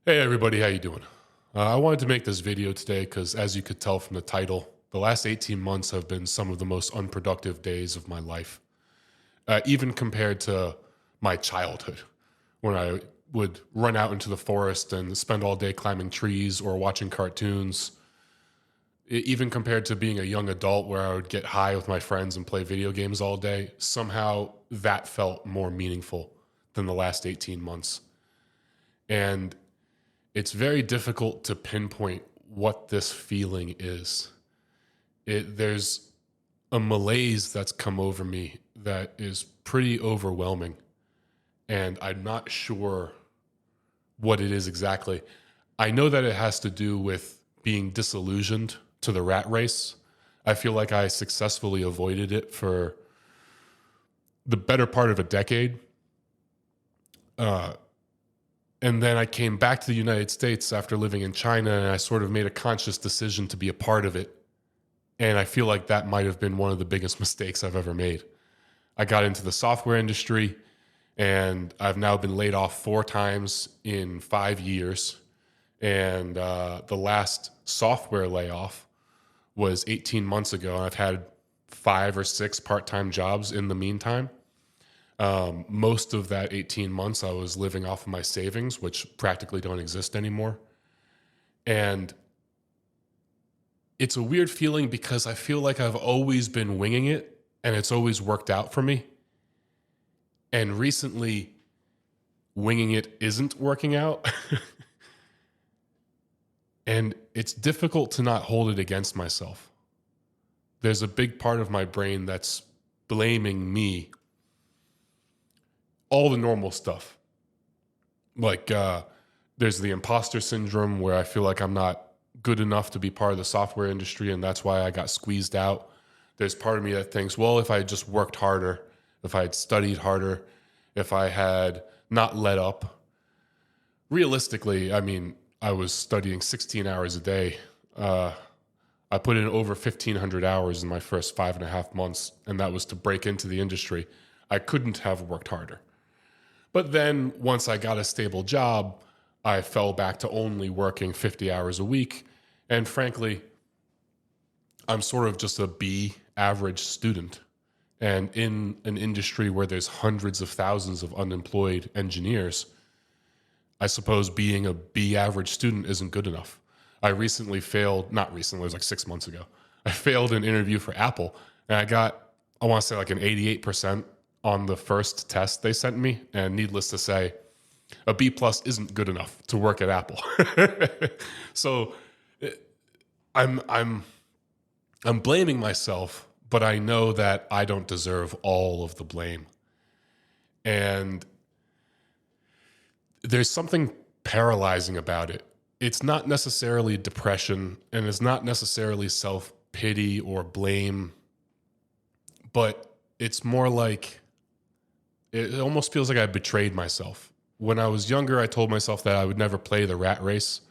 Hey everybody, how you doing? I wanted to make this video today because, as you could tell from the title, the last 18 months have been some of the most unproductive days of my life, even compared to my childhood, when I would run out into the forest and spend all day climbing trees or watching cartoons. Even compared to being a young adult where I would get high with my friends and play video games all day, somehow that felt more meaningful than the last 18 months. And it's very difficult to pinpoint what this feeling is. There's a malaise that's come over me that is pretty overwhelming, and I'm not sure what it is exactly. I know that it has to do with being disillusioned to the rat race. I feel like I successfully avoided it for the better part of a decade. Uh, And then I came back to the United States after living in China, and I sort of made a conscious decision to be a part of it. And I feel like that might have been one of the biggest mistakes I've ever made. I got into the software industry, and I've now been laid off 4 times in 5 years. And the last software layoff was 18 months ago, and I've had 5 or 6 part-time jobs in the meantime. Most of that 18 months, I was living off of my savings, which practically don't exist anymore. And it's a weird feeling because I feel like I've always been winging it and it's always worked out for me. And recently, winging it isn't working out. And it's difficult to not hold it against myself. There's a big part of my brain that's blaming me, all the normal stuff. Like, there's the imposter syndrome where I feel like I'm not good enough to be part of the software industry, and that's why I got squeezed out. There's part of me that thinks, well, if I had just worked harder, if I had studied harder, if I had not let up. Realistically, I mean, I was studying 16 hours a day. I put in over 1,500 hours in my first 5.5 months, and that was to break into the industry. I couldn't have worked harder. But then once I got a stable job, I fell back to only working 50 hours a week. And frankly, I'm sort of just a B average student. And in an industry where there's hundreds of thousands of unemployed engineers, I suppose being a B average student isn't good enough. I recently failed, not recently, it was like 6 months ago. I failed an interview for Apple, and I got, I want to say like an 88% on the first test they sent me. And needless to say, a B plus isn't good enough to work at Apple. So I'm I'm I'm blaming myself, but I know that I don't deserve all of the blame. And there's something paralyzing about it. It's not necessarily depression, and it's not necessarily self-pity or blame, but it's more like it almost feels like I betrayed myself. When I was younger, I told myself that I would never play the rat race.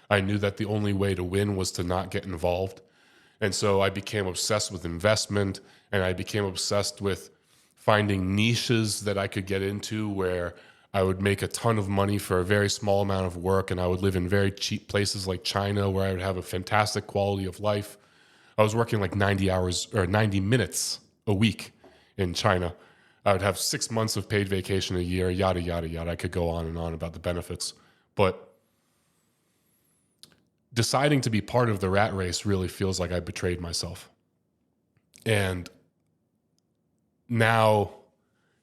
I knew that the only way to win was to not get involved. And so I became obsessed with investment, and I became obsessed with finding niches that I could get into where I would make a ton of money for a very small amount of work, and I would live in very cheap places like China where I would have a fantastic quality of life. I was working like 90 hours or 90 minutes a week in China. I would have 6 months of paid vacation a year, yada, yada, yada. I could go on and on about the benefits. But deciding to be part of the rat race really feels like I betrayed myself. And now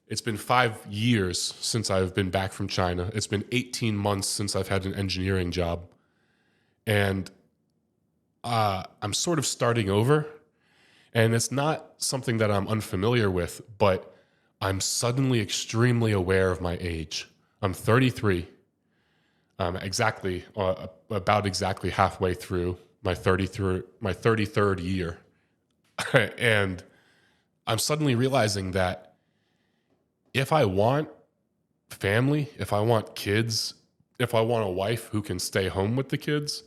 it's been 5 years since I've been back from China. It's been 18 months since I've had an engineering job. And I'm sort of starting over. And it's not something that I'm unfamiliar with, but I'm suddenly extremely aware of my age. I'm 33. About exactly halfway through my 33rd year. And I'm suddenly realizing that if I want family, if I want kids, if I want a wife who can stay home with the kids,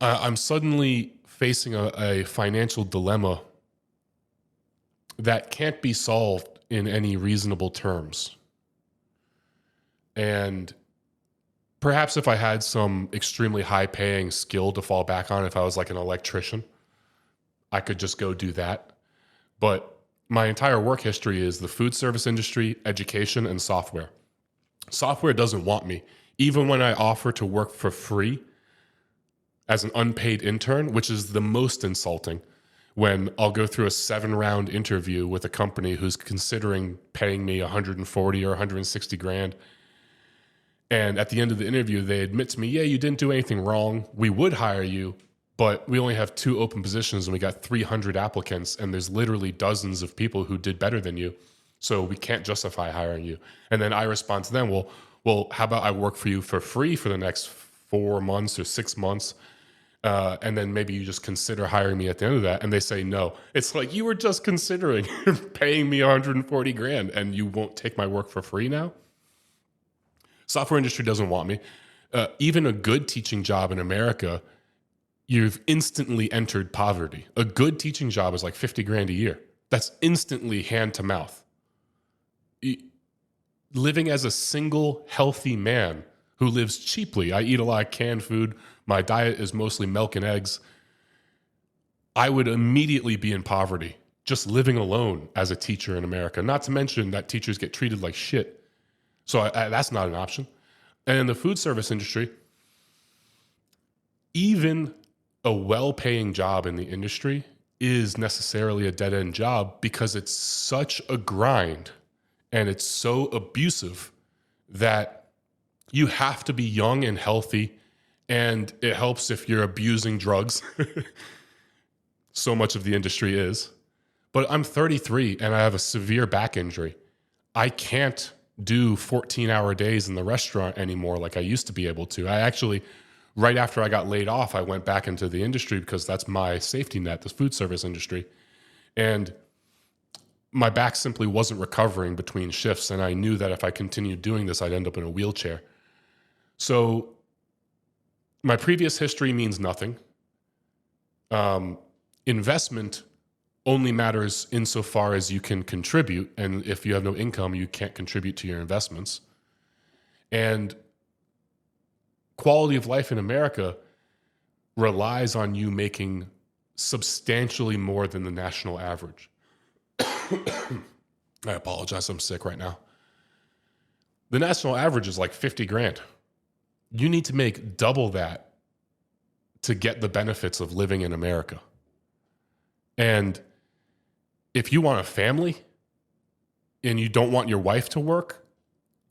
I'm suddenly facing a financial dilemma that can't be solved in any reasonable terms. And Perhaps if I had some extremely high paying skill to fall back on, if I was like an electrician, I could just go do that. But my entire work history is the food service industry, education, and software. Software doesn't want me. Even when I offer to work for free as an unpaid intern, which is the most insulting, when I'll go through a 7-round interview with a company who's considering paying me 140 or 160 grand. And at the end of the interview, they admit to me, yeah, you didn't do anything wrong. We would hire you, but we only have 2 open positions and we got 300 applicants, and there's literally dozens of people who did better than you. So we can't justify hiring you. And then I respond to them, well, how about I work for you for free for the next 4 months or 6 months? And then maybe you just consider hiring me at the end of that. And they say no. It's like, you were just considering paying me 140 grand and you won't take my work for free now? Software industry doesn't want me. Even a good teaching job in America, you've instantly entered poverty. A good teaching job is like 50 grand a year. That's instantly hand to mouth. Living as a single healthy man who lives cheaply, I eat a lot of canned food, my diet is mostly milk and eggs, I would immediately be in poverty just living alone as a teacher in America. Not to mention that teachers get treated like shit. So that's not an option. And in the food service industry, even a well-paying job in the industry is necessarily a dead-end job because it's such a grind and it's so abusive that you have to be young and healthy, and it helps if you're abusing drugs. So much of the industry is. But I'm 33 and I have a severe back injury. I can't do 14-hour days in the restaurant anymore like I used to be able to. I actually, right after I got laid off, I went back into the industry because that's my safety net, the food service industry. And my back simply wasn't recovering between shifts. And I knew that if I continued doing this, I'd end up in a wheelchair. So my previous history means nothing. Investment only matters insofar as you can contribute. And if you have no income, you can't contribute to your investments. And quality of life in America relies on you making substantially more than the national average. I apologize, I'm sick right now. The national average is like 50 grand. You need to make double that to get the benefits of living in America. And if you want a family and you don't want your wife to work,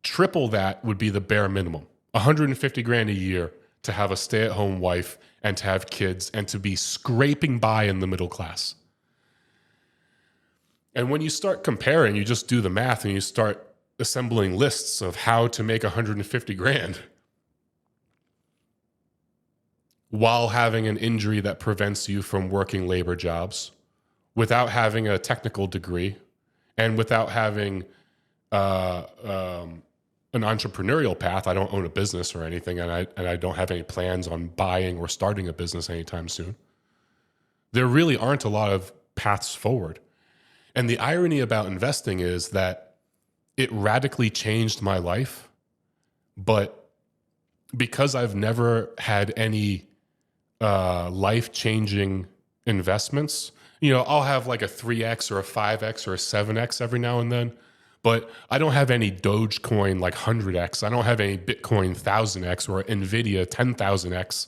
triple that would be the bare minimum. 150 grand a year to have a stay-at-home wife and to have kids and to be scraping by in the middle class. And when you start comparing, you just do the math and you start assembling lists of how to make 150 grand while having an injury that prevents you from working labor jobs, without having a technical degree, and without having an entrepreneurial path. I don't own a business or anything, and I don't have any plans on buying or starting a business anytime soon. There really aren't a lot of paths forward. And the irony about investing is that it radically changed my life, but because I've never had any life-changing investments, you know, I'll have like a 3X or a 5X or a 7X every now and then, but I don't have any Dogecoin like 100X. I don't have any Bitcoin 1000X or Nvidia 10,000X.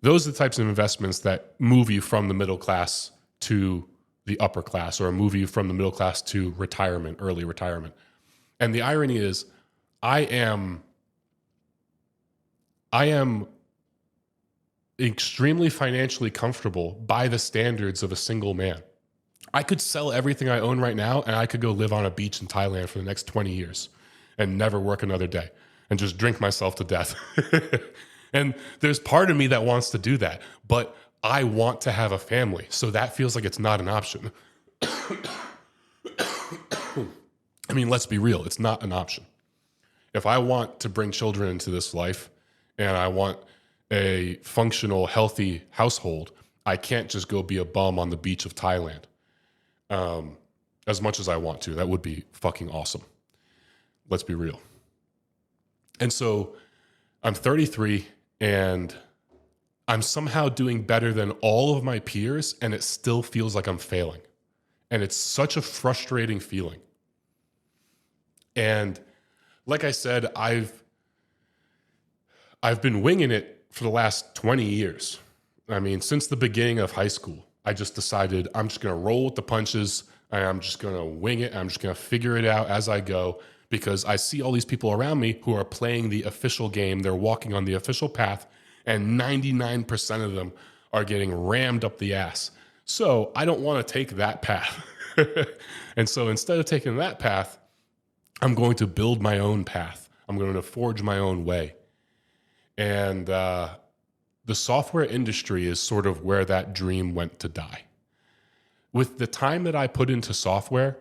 Those are the types of investments that move you from the middle class to the upper class, or move you from the middle class to retirement, early retirement. And the irony is I am extremely financially comfortable by the standards of a single man. I could sell everything I own right now and I could go live on a beach in Thailand for the next 20 years and never work another day and just drink myself to death. And there's part of me that wants to do that, but I want to have a family. So that feels like it's not an option. I mean, let's be real. It's not an option. If I want to bring children into this life and I want a functional, healthy household, I can't just go be a bum on the beach of Thailand. As much as I want to, that would be fucking awesome. Let's be real. And so I'm 33 and I'm somehow doing better than all of my peers, and it still feels like I'm failing. And it's such a frustrating feeling. And like I said, I've been winging it for the last 20 years. I mean, since the beginning of high school, I just decided I'm just going to roll with the punches and I'm just going to wing it. I'm just going to figure it out as I go because I see all these people around me who are playing the official game. They're walking on the official path, and 99% of them are getting rammed up the ass. So I don't want to take that path. And so instead of taking that path, I'm going to build my own path. I'm going to forge my own way. And the software industry is sort of where that dream went to die. With the time that I put into software,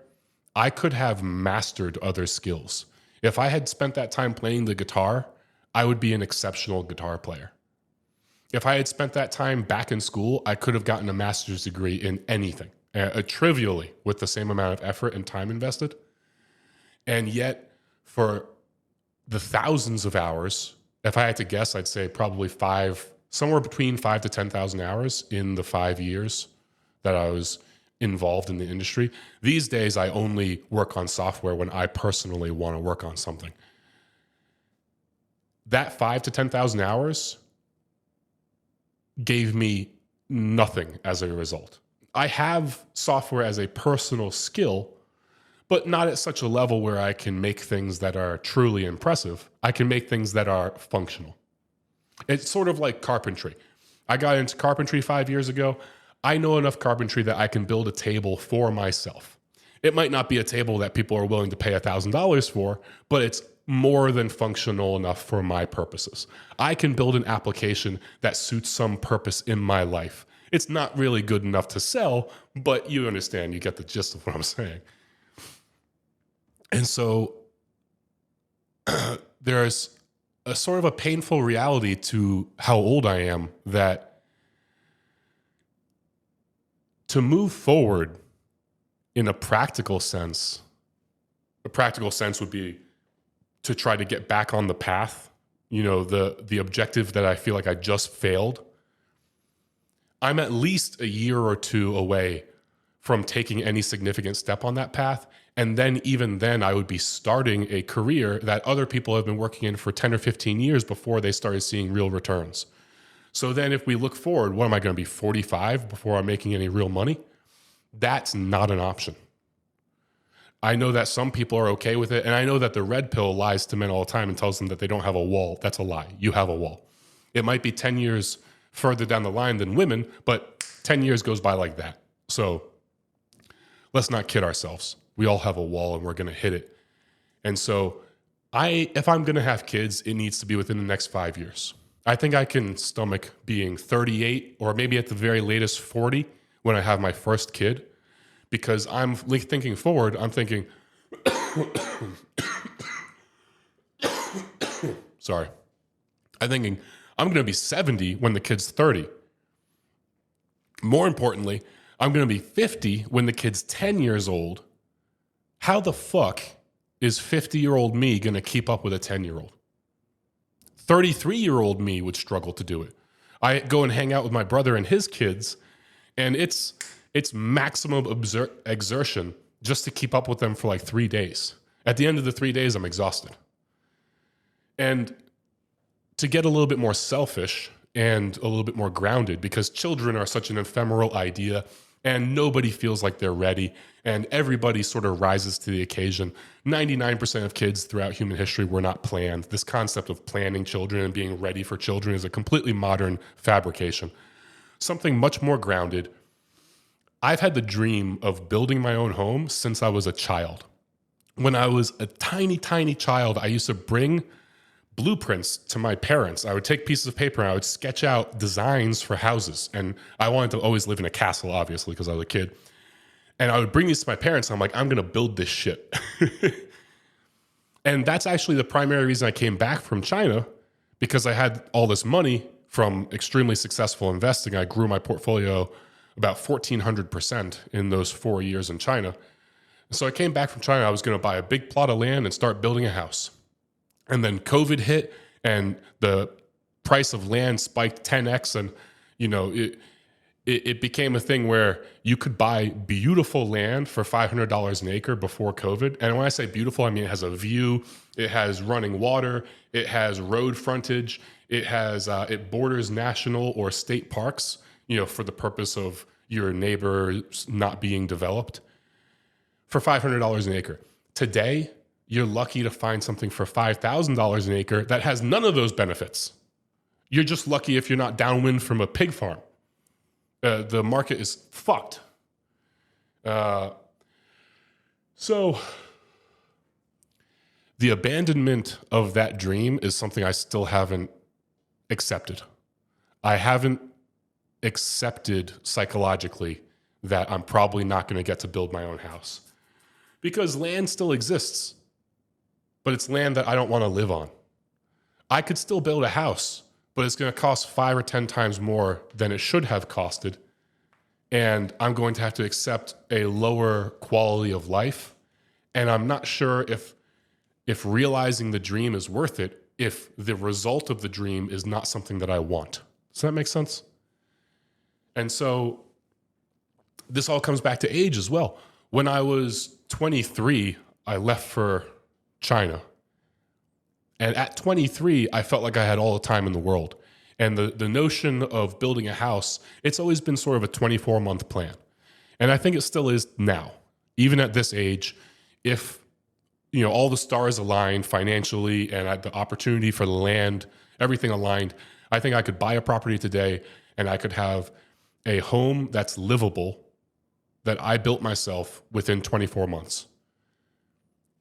I could have mastered other skills. If I had spent that time playing the guitar, I would be an exceptional guitar player. If I had spent that time back in school, I could have gotten a master's degree in anything, trivially, with the same amount of effort and time invested. And yet, for the thousands of hours, if I had to guess, I'd say probably somewhere between 5 to 10,000 hours in the 5 years that I was involved in the industry. These days, I only work on software when I personally want to work on something. That 5 to 10,000 hours gave me nothing as a result. I have software as a personal skill, but not at such a level where I can make things that are truly impressive. I can make things that are functional. It's sort of like carpentry. I got into carpentry 5 years ago. I know enough carpentry that I can build a table for myself. It might not be a table that people are willing to pay $1,000 for, but it's more than functional enough for my purposes. I can build an application that suits some purpose in my life. It's not really good enough to sell, but you understand, you get the gist of what I'm saying. And so there's a sort of a painful reality to how old I am, that to move forward in a practical sense would be to try to get back on the path, the objective that I feel like I just failed. I'm at least a year or two away from taking any significant step on that path. And then even then, I would be starting a career that other people have been working in for 10 or 15 years before they started seeing real returns. So then if we look forward, what am I going to be, 45 before I'm making any real money? That's not an option. I know that some people are okay with it. And I know that the red pill lies to men all the time and tells them that they don't have a wall. That's a lie. You have a wall. It might be 10 years further down the line than women, but 10 years goes by like that. So let's not kid ourselves. We all have a wall and we're going to hit it. And so if I'm going to have kids, it needs to be within the next 5 years. I think I can stomach being 38 or maybe at the very latest 40 when I have my first kid, because I'm thinking forward. I'm thinking, sorry. I'm thinking I'm going to be 70 when the kid's 30. More importantly, I'm going to be 50 when the kid's 10 years old. How the fuck is 50-year-old me going to keep up with a 10-year-old? 33-year-old me would struggle to do it. I go and hang out with my brother and his kids, and it's maximum exertion just to keep up with them for like 3 days. At the end of the 3 days, I'm exhausted. And to get a little bit more selfish and a little bit more grounded, because children are such an ephemeral idea and nobody feels like they're ready, and everybody sort of rises to the occasion. 99% of kids throughout human history were not planned. This concept of planning children and being ready for children is a completely modern fabrication. Something much more grounded. I've had the dream of building my own home since I was a child. When I was a tiny, tiny child, I used to bring blueprints to my parents. I would take pieces of paper and I would sketch out designs for houses. And I wanted to always live in a castle, obviously, because I was a kid. And I would bring these to my parents. And I'm like, I'm going to build this shit. And that's actually the primary reason I came back from China, because I had all this money from extremely successful investing. I grew my portfolio about 1,400% in those 4 years in China. So I came back from China. I was going to buy a big plot of land and start building a house. And then COVID hit and the price of land spiked 10x, and it became a thing where you could buy beautiful land for $500 an acre before COVID. And when I say beautiful, I mean it has a view, it has running water, it has road frontage, it borders national or state parks, for the purpose of your neighbors not being developed, for $500 an acre. Today, you're lucky to find something for $5,000 an acre that has none of those benefits. You're just lucky if you're not downwind from a pig farm. The market is fucked. So the abandonment of that dream is something I still haven't accepted. I haven't accepted psychologically that I'm probably not going to get to build my own house, because land still exists, but it's land that I don't want to live on. I could still build a house, but it's going to cost 5 or 10 times more than it should have costed. And I'm going to have to accept a lower quality of life. And I'm not sure if realizing the dream is worth it, if the result of the dream is not something that I want. Does that make sense? And so this all comes back to age as well. When I was 23, I left for China. And at 23, I felt like I had all the time in the world. And the notion of building a house, it's always been sort of a 24-month plan. And I think it still is now. Even at this age, if all the stars aligned financially and the opportunity for the land, everything aligned, I think I could buy a property today and I could have a home that's livable that I built myself within 24 months.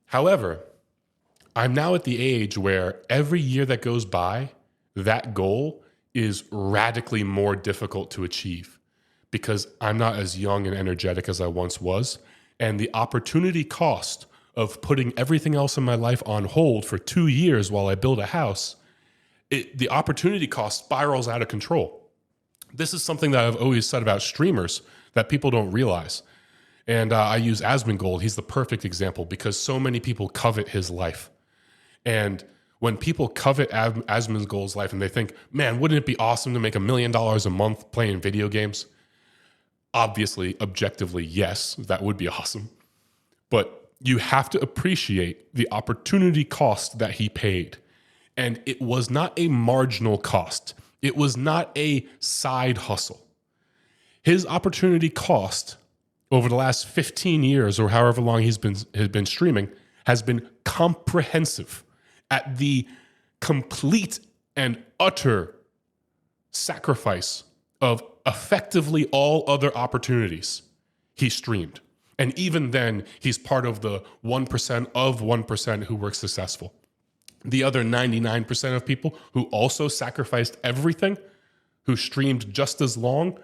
However, I'm now at the age where every year that goes by, that goal is radically more difficult to achieve because I'm not as young and energetic as I once was. And the opportunity cost of putting everything else in my life on hold for 2 years while I build a house, the opportunity cost spirals out of control. This is something that I've always said about streamers that people don't realize. And I use Asmongold. He's the perfect example because so many people covet his life. And when people covet Asmongold's life and they think, man, wouldn't it be awesome to make $1 million a month playing video games? Obviously, objectively, yes, that would be awesome. But you have to appreciate the opportunity cost that he paid. And it was not a marginal cost. It was not a side hustle. His opportunity cost over the last 15 years or however long has been streaming has been comprehensive, at the complete and utter sacrifice of effectively all other opportunities he streamed. And even then, he's part of the 1% of 1% who were successful. The other 99% of people who also sacrificed everything, who streamed just as long,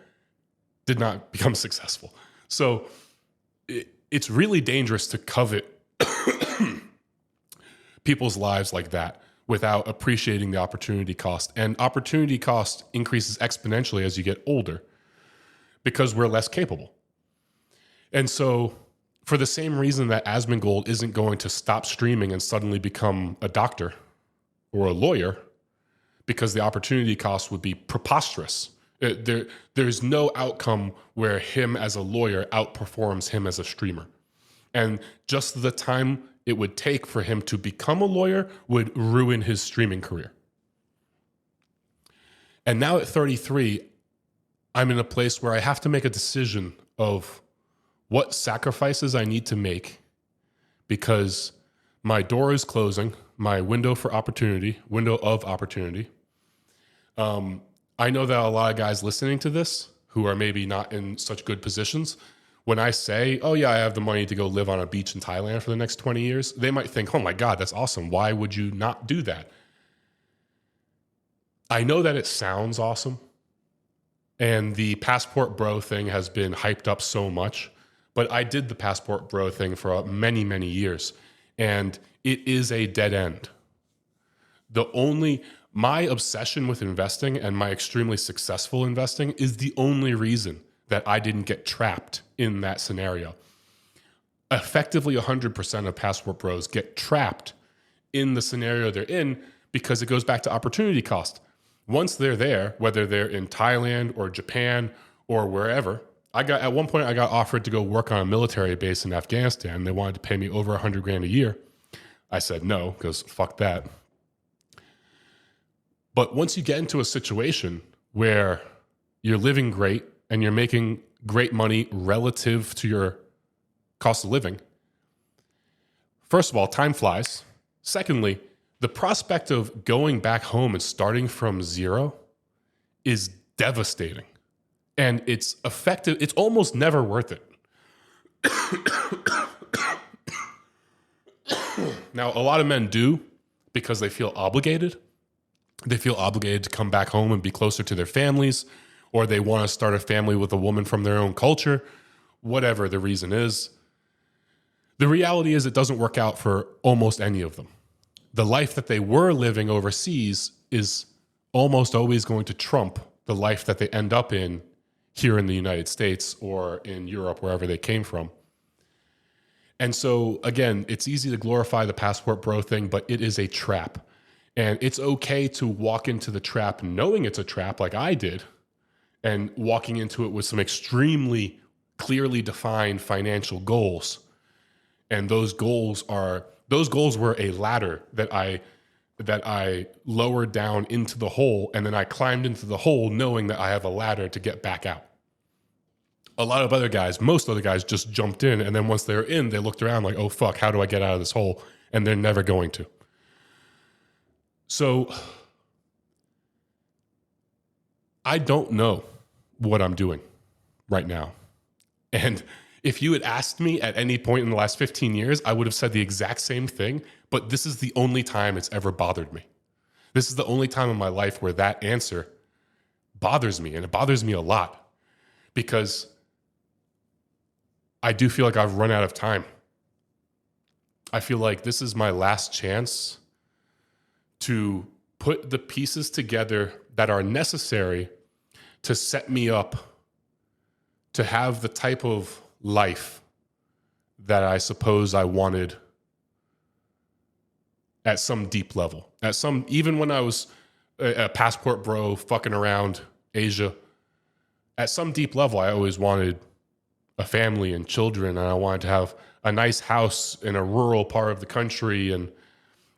did not become successful. So it's really dangerous to covet people's lives like that without appreciating the opportunity cost. And opportunity cost increases exponentially as you get older because we're less capable. And so for the same reason that Asmongold isn't going to stop streaming and suddenly become a doctor or a lawyer, because the opportunity cost would be preposterous. There's no outcome where him as a lawyer outperforms him as a streamer. And just the time it would take for him to become a lawyer would ruin his streaming career. And now at 33, I'm in a place where I have to make a decision of what sacrifices I need to make because my door is closing, my window of opportunity. I know that a lot of guys listening to this who are maybe not in such good positions, when I say, oh yeah, I have the money to go live on a beach in Thailand for the next 20 years, they might think, oh my God, that's awesome. Why would you not do that? I know that it sounds awesome. And the passport bro thing has been hyped up so much, but I did the passport bro thing for many, many years. And it is a dead end. My obsession with investing and my extremely successful investing is the only reason that I didn't get trapped in that scenario. Effectively, 100% of passport bros get trapped in the scenario they're in because it goes back to opportunity cost. Once they're there, whether they're in Thailand or Japan or wherever, at one point I got offered to go work on a military base in Afghanistan. They wanted to pay me over $100,000 a year. I said no, because fuck that. But once you get into a situation where you're living great and you're making great money relative to your cost of living, first of all, time flies. Secondly, the prospect of going back home and starting from zero is devastating. And it's effective. It's almost never worth it. Now, a lot of men do because they feel obligated. They feel obligated to come back home and be closer to their families, or they want to start a family with a woman from their own culture, whatever the reason is. The reality is it doesn't work out for almost any of them. The life that they were living overseas is almost always going to trump the life that they end up in here in the United States or in Europe, wherever they came from. And so, again, it's easy to glorify the passport bro thing, but it is a trap. And it's okay to walk into the trap knowing it's a trap like I did, and walking into it with some extremely clearly defined financial goals. And those goals were a ladder that I lowered down into the hole, and then I climbed into the hole knowing that I have a ladder to get back out. A lot of other guys, most other guys just jumped in, and then once they were in, they looked around like, oh fuck, how do I get out of this hole? And they're never going to. So I don't know what I'm doing right now. And if you had asked me at any point in the last 15 years, I would have said the exact same thing, but this is the only time it's ever bothered me. This is the only time in my life where that answer bothers me, and it bothers me a lot because I do feel like I've run out of time. I feel like this is my last chance to put the pieces together that are necessary to set me up to have the type of life that I suppose I wanted at some deep level. Even when I was a passport bro fucking around Asia, at some deep level, I always wanted a family and children, and I wanted to have a nice house in a rural part of the country, and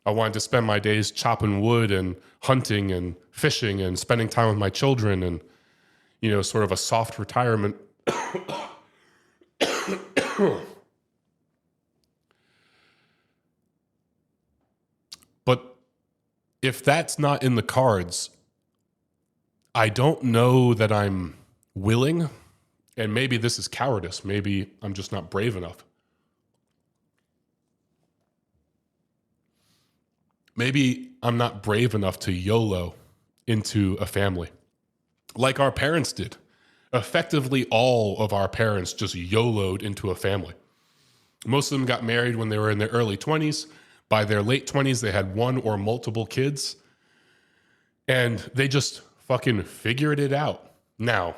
I wanted to spend my days chopping wood and hunting and fishing and spending time with my children, and, you know, sort of a soft retirement. But if that's not in the cards, I don't know that I'm willing, and maybe this is cowardice. Maybe I'm just not brave enough. Maybe I'm not brave enough to YOLO into a family like our parents did. Effectively, all of our parents just YOLO'd into a family. Most of them got married when they were in their early 20s. By their late 20s, they had one or multiple kids. And they just fucking figured it out. Now,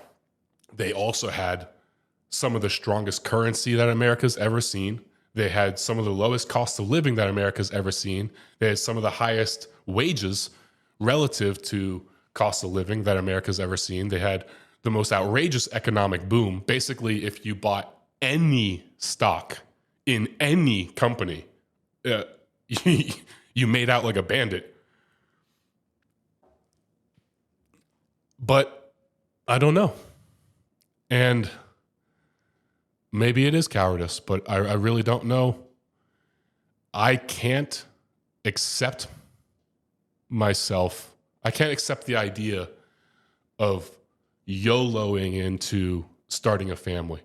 they also had some of the strongest currency that America's ever seen. They had some of the lowest cost of living that America's ever seen. They had some of the highest wages relative to cost of living that America's ever seen. They had the most outrageous economic boom. Basically, if you bought any stock in any company, you made out like a bandit. But I don't know. And maybe it is cowardice, but I really don't know. I can't accept myself. I can't accept the idea of YOLOing into starting a family.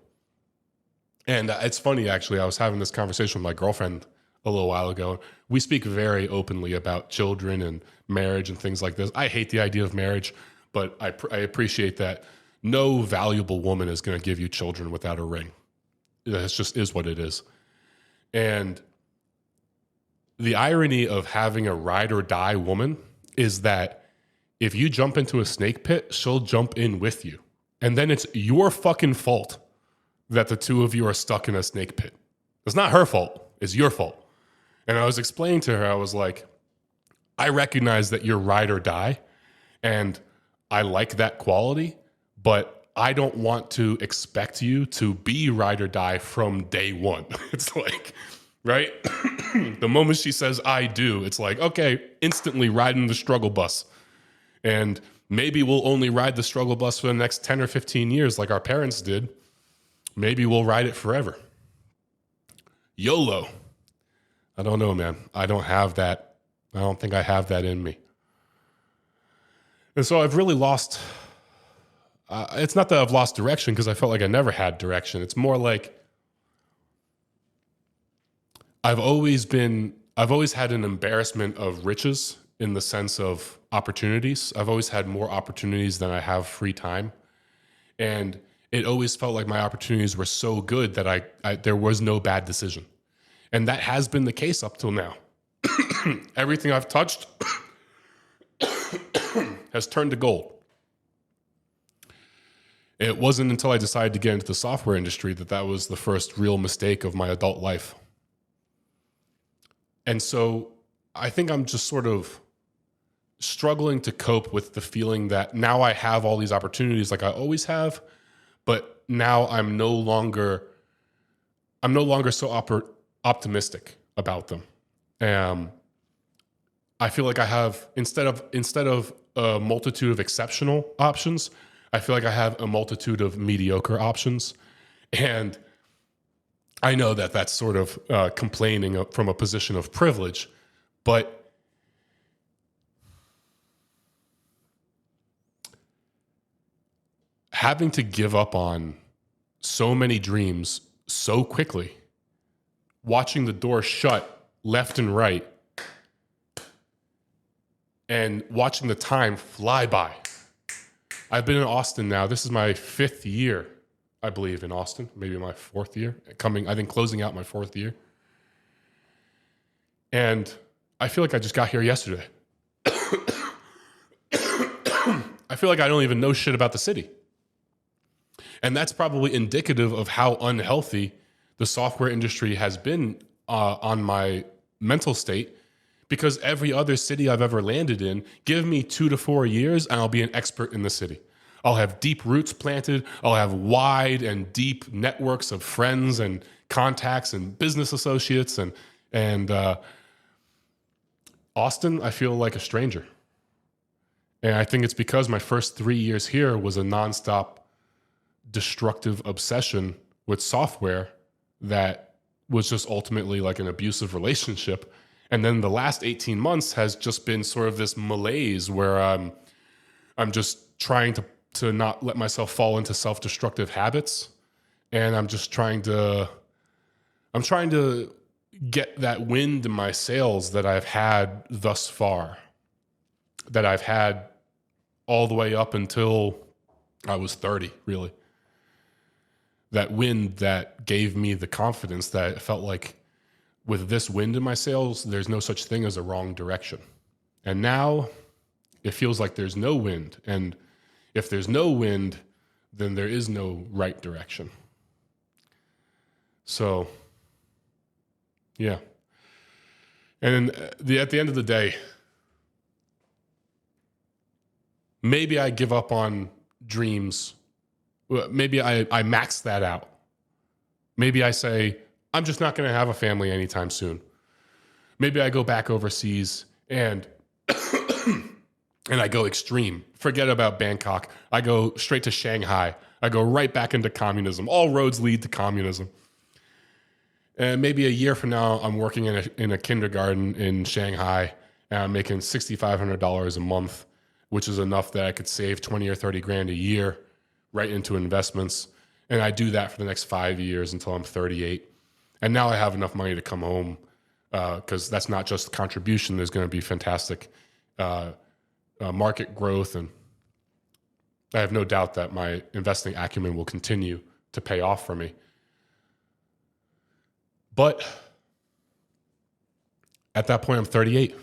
And it's funny, actually, I was having this conversation with my girlfriend a little while ago. We speak very openly about children and marriage and things like this. I hate the idea of marriage, but I appreciate that no valuable woman is going to give you children without a ring. It just is what it is. And the irony of having a ride or die woman is that if you jump into a snake pit, she'll jump in with you. And then it's your fucking fault that the two of you are stuck in a snake pit. It's not her fault. It's your fault. And I was explaining to her, I was like, I recognize that you're ride or die, and I like that quality, but I don't want to expect you to be ride or die from day one. It's like, right? The moment she says, I do, it's like, okay, instantly riding the struggle bus. And maybe we'll only ride the struggle bus for the next 10 or 15 years like our parents did. Maybe we'll ride it forever. YOLO. I don't know, man. I don't have that. I don't think I have that in me. And so I've really lost, it's not that I've lost direction because I felt like I never had direction. It's more like I've always had an embarrassment of riches in the sense of opportunities. I've always had more opportunities than I have free time. And it always felt like my opportunities were so good that there was no bad decision. And that has been the case up till now. Everything I've touched has turned to gold. It wasn't until I decided to get into the software industry that was the first real mistake of my adult life. And so I think I'm just sort of struggling to cope with the feeling that now I have all these opportunities like I always have, but now I'm no longer so optimistic about them. I feel like I have, instead of a multitude of exceptional options, I feel like I have a multitude of mediocre options. And I know that that's sort of complaining from a position of privilege, but having to give up on so many dreams so quickly, watching the door shut left and right, and watching the time fly by. I've been in Austin now. This is my 5th year, I believe, in Austin. Maybe my 4th year. I think closing out my 4th year. And I feel like I just got here yesterday. I feel like I don't even know shit about the city. And that's probably indicative of how unhealthy the software industry has been on my mental state, because every other city I've ever landed in, give me 2 to 4 years and I'll be an expert in the city. I'll have deep roots planted. I'll have wide and deep networks of friends and contacts and business associates. And Austin, I feel like a stranger. And I think it's because my first 3 years here was a nonstop destructive obsession with software that was just ultimately like an abusive relationship. And then the last 18 months has just been sort of this malaise where I'm just trying to not let myself fall into self-destructive habits. And I'm trying to get that wind in my sails that I've had thus far, that I've had all the way up until I was 30, really. That wind that gave me the confidence that it felt like, with this wind in my sails, there's no such thing as a wrong direction. And now it feels like there's no wind. And if there's no wind, then there is no right direction. So, yeah. And at the end of the day, maybe I give up on dreams. Maybe I max that out. Maybe I say, I'm just not going to have a family anytime soon. Maybe I go back overseas and and I go extreme. Forget about Bangkok. I go straight to Shanghai. I go right back into communism. All roads lead to communism. And maybe a year from now, I'm working in a kindergarten in Shanghai, and I'm making $6,500 a month, which is enough that I could save 20 or 30 grand a year right into investments. And I do that for the next 5 years until I'm 38. And now I have enough money to come home, because that's not just contribution. There's going to be fantastic market growth. And I have no doubt that my investing acumen will continue to pay off for me. But at that point, I'm 38.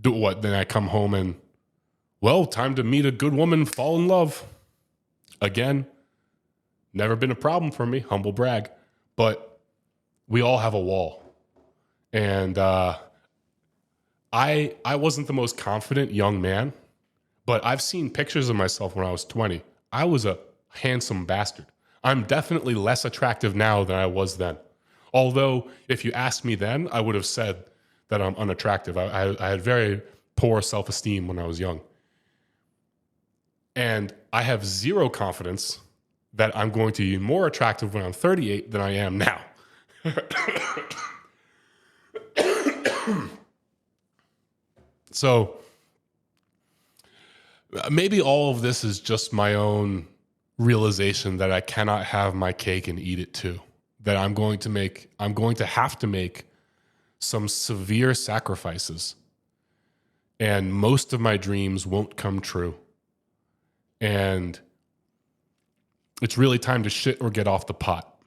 Do what? Then I come home and, well, time to meet a good woman, fall in love. Again, never been a problem for me, humble brag. But we all have a wall. And I wasn't the most confident young man, but I've seen pictures of myself when I was 20. I was a handsome bastard. I'm definitely less attractive now than I was then. Although, if you asked me then, I would have said that I'm unattractive. I had very poor self-esteem when I was young. And I have zero confidence that I'm going to be more attractive when I'm 38 than I am now. So maybe all of this is just my own realization that I cannot have my cake and eat it too. That I'm going to have to make some severe sacrifices. And most of my dreams won't come true. And it's really time to shit or get off the pot.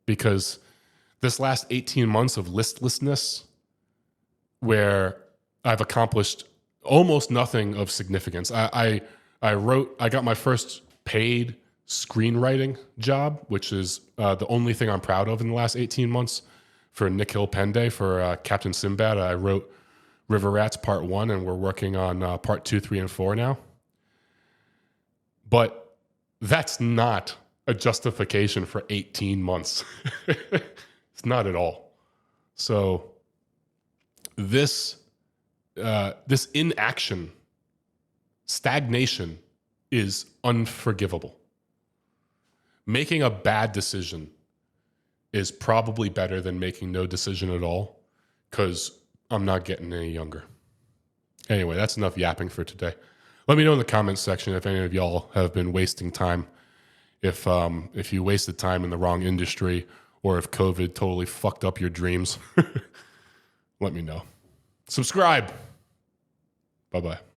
Because this last 18 months of listlessness, where I've accomplished almost nothing of significance. I got my first paid screenwriting job, which is the only thing I'm proud of in the last 18 months for Nikhil Pandey for Captain Sinbad. I wrote River Rats Part 1, and we're working on Part 2, 3, and 4 now. But that's not a justification for 18 months. It's not at all. So this inaction, stagnation, is unforgivable. Making a bad decision is probably better than making no decision at all, because I'm not getting any younger. Anyway, that's enough yapping for today. Let me know in the comments section if any of y'all have been wasting time, if you wasted time in the wrong industry, or if COVID totally fucked up your dreams. Let me know. Subscribe. Bye-bye.